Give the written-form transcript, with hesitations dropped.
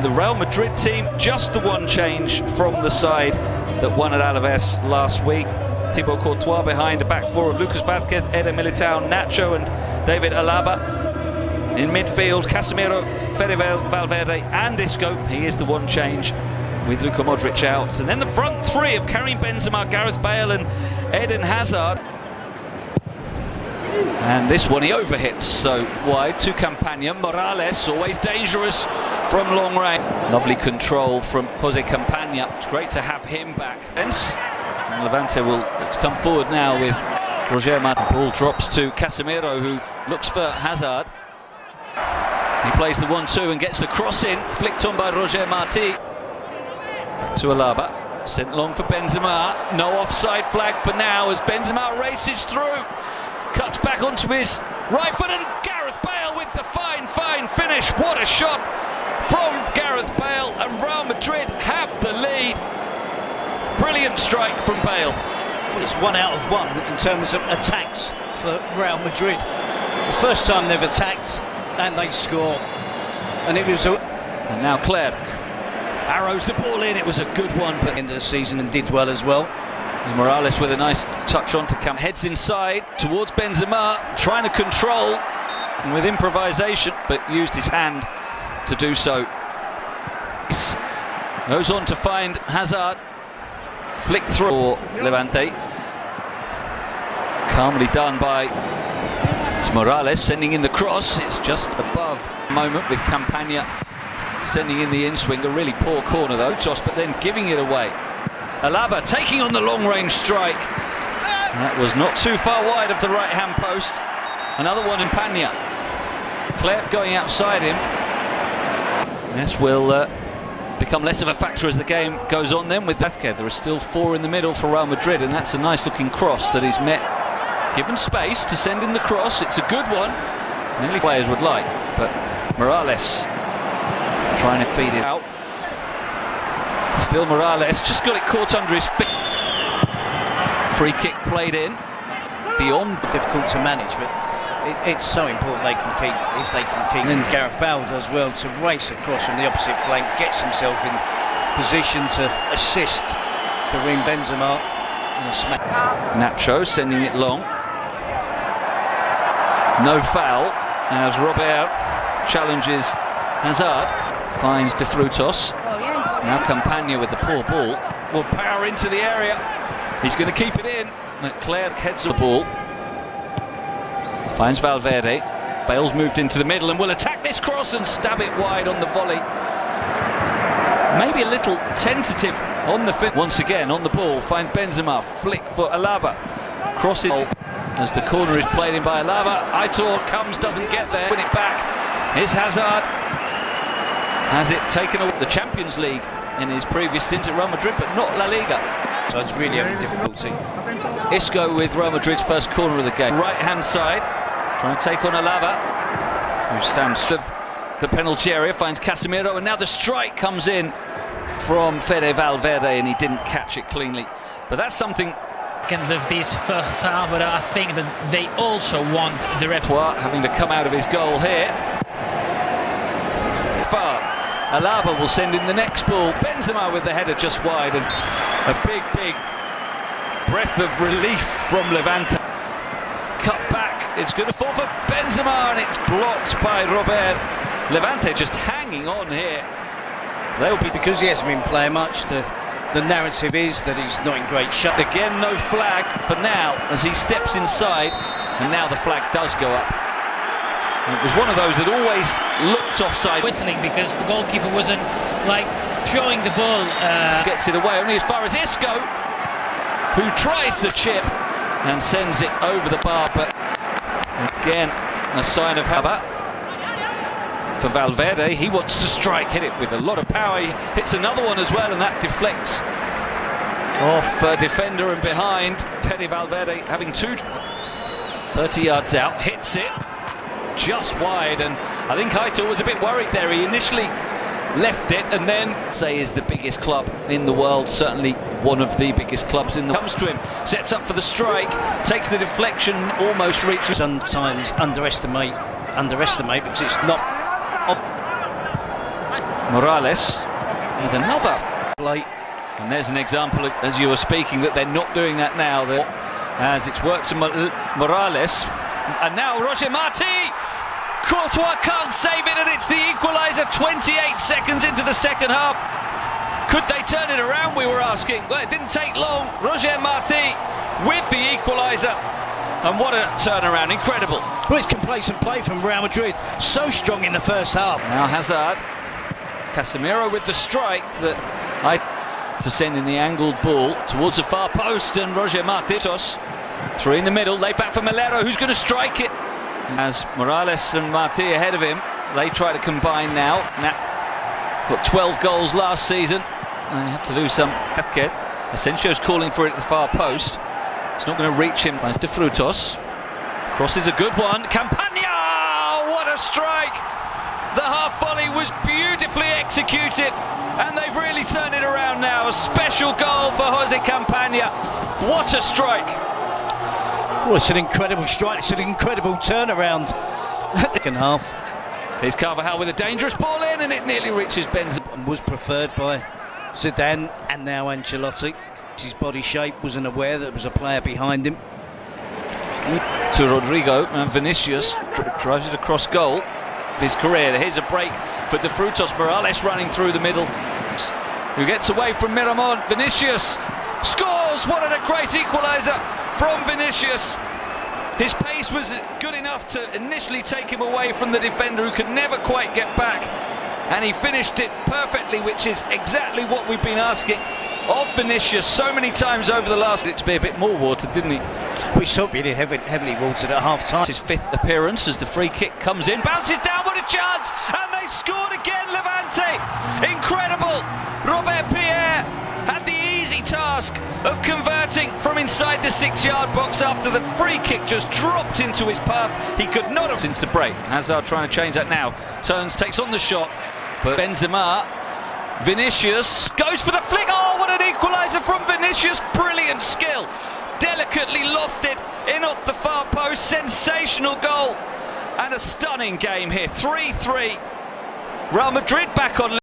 The Real Madrid team, just the one change from the side that won at Alaves last week. Thibaut Courtois behind a back four of Lucas Vázquez, Eder Militao, Nacho and David Alaba. In midfield, Casemiro, Fede Valverde and Isco. He is the one change with Luka Modric out. And then the front three of Karim Benzema, Gareth Bale and Eden Hazard. And this one he overhits, so wide to Campagna. Morales, always dangerous from long range. Lovely control from Jose Campagna. It's great to have him back. And Levante will come forward now with Roger Marti. Ball drops to Casemiro, who looks for Hazard. He plays the 1-2 and gets the cross in, flicked on by Roger Marti. Back to Alaba, sent long for Benzema. No offside flag for now as Benzema races through. Cuts back onto his right foot and Gareth Bale with the fine finish. What a shot from Gareth Bale, and Real Madrid have the lead. Brilliant strike from Bale. Well, it's 1 out of 1 in terms of attacks for Real Madrid. The first time they've attacked and they score. And it was And now Clerc arrows the ball in. It was a good one, but end of the season and did well as well. And Morales with a nice touch on to come. Heads inside towards Benzema, trying to control and with improvisation, but used his hand to do so. Goes on to find Hazard. Flick through Levante. Calmly done by Morales, sending in the cross. It's just above moment with Campagna sending in the in-swing. A really poor corner though, Toss, but then giving it away. Alaba taking on the long-range strike. That was not too far wide of the right-hand post. Another one in Campagna. Clerc going outside him. This will become less of a factor as the game goes on then with Vázquez. There are still 4 in the middle for Real Madrid, and that's a nice-looking cross that is met. Given space to send in the cross. It's a good one. Nearly players would like, but Morales trying to feed it out. Still Morales, just got it caught under his feet. Free kick played in. Beyond. Difficult to manage, but it's so important they can keep, if they can keep. And Gareth Bale does well to race across from the opposite flank, gets himself in position to assist Karim Benzema in a smack. Nacho sending it long. No foul as Robert challenges Hazard. Finds De Frutos. Now Campagna with the poor ball. Will power into the area. He's going to keep it in. Clerc heads the ball. Finds Valverde. Bale's moved into the middle and will attack this cross and stab it wide on the volley. Maybe a little tentative on the fit. Once again on the ball. Finds Benzema. Flick for Alaba. Cross it as the corner is played in by Alaba. Aitor comes, doesn't get there. Win it back. Here's Hazard. Has it taken away the Champions League in his previous stint at Real Madrid, but not La Liga. So it's really having difficulty. Isco with Real Madrid's first corner of the game. Right hand side, trying to take on Alaba, who stands of the penalty area, finds Casemiro, and now the strike comes in from Fede Valverde, and he didn't catch it cleanly. But that's something. Of this first half, but I think that they also want the repertoire having to come out of his goal here. Far. Alaba will send in the next ball. Benzema with the header just wide, and a big breath of relief from Levante. Cut back, it's going to fall for Benzema, and it's blocked by Robert. Levante just hanging on here. They'll be, because he hasn't been playing much, the narrative is that he's not in great shape. Again, no flag for now as he steps inside, and now the flag does go up. It was one of those that always looked offside. Whistling because the goalkeeper wasn't like throwing the ball. Gets it away only as far as Isco, who tries the chip and sends it over the bar, but again a sign of Haba. For Valverde, he wants to strike, hit it with a lot of power. He hits another one as well, and that deflects off a defender and behind. Fede Valverde having 30 yards out, hits it just wide, and I think Aitor was a bit worried there. He initially left it, and then say is the biggest club in the world, certainly one of the biggest clubs in the world. Comes to him, sets up for the strike, takes the deflection, almost reaches. Sometimes underestimate because it's not. Morales with another. Late. And there's an example, as you were speaking, that they're not doing that now. As it's worked to Morales. And now Roger Marti! Courtois can't save it, and it's the equaliser 28 seconds into the second half. Could they turn it around, we were asking? Well, it didn't take long. Roger Marti with the equaliser. And what a turnaround, incredible. Well, it's complacent play from Real Madrid. So strong in the first half. Now Hazard. Casemiro with the strike to send in the angled ball towards the far post, and Roger Marti. Three in the middle, laid back for Melero, who's going to strike it. As Morales and Marti ahead of him, they try to combine now. Got 12 goals last season. They have to do some. Asensio's calling for it at the far post. It's not going to reach him. Finds De Frutos. Crosses a good one. Campagna! What a strike! The half volley was beautifully executed, and they've really turned it around now. A special goal for Jose Campagna. What a strike! Well, it's an incredible strike. It's an incredible turnaround. Second half. Here's Carvajal with a dangerous ball in, and it nearly reaches Benzema. And was preferred by Zidane and now Ancelotti. His body shape, wasn't aware that there was a player behind him. To Rodrigo, and Vinicius drives it across goal of his career. Here's a break for De Frutos. Morales running through the middle, who gets away from Miramon. Vinicius scores. What a great equaliser from Vinicius. His pace was good enough to initially take him away from the defender, who could never quite get back, and he finished it perfectly, which is exactly what we've been asking of Vinicius so many times over the last. It to be a bit more watered, didn't he? We saw it heavily watered at half time. His fifth appearance as the free kick comes in, bounces down, what a chance, and they've scored again. Levante, incredible. Robert Pierre had the easy task of converting from inside the 6-yard box after the free kick just dropped into his path. He could not have since the break. Hazard trying to change that now. Turns, takes on the shot, but Benzema. Vinicius goes for the flick. Oh, what an equaliser from Vinicius. Brilliant skill. Delicately lofted in off the far post. Sensational goal. And a stunning game here. 3-3. Real Madrid back on.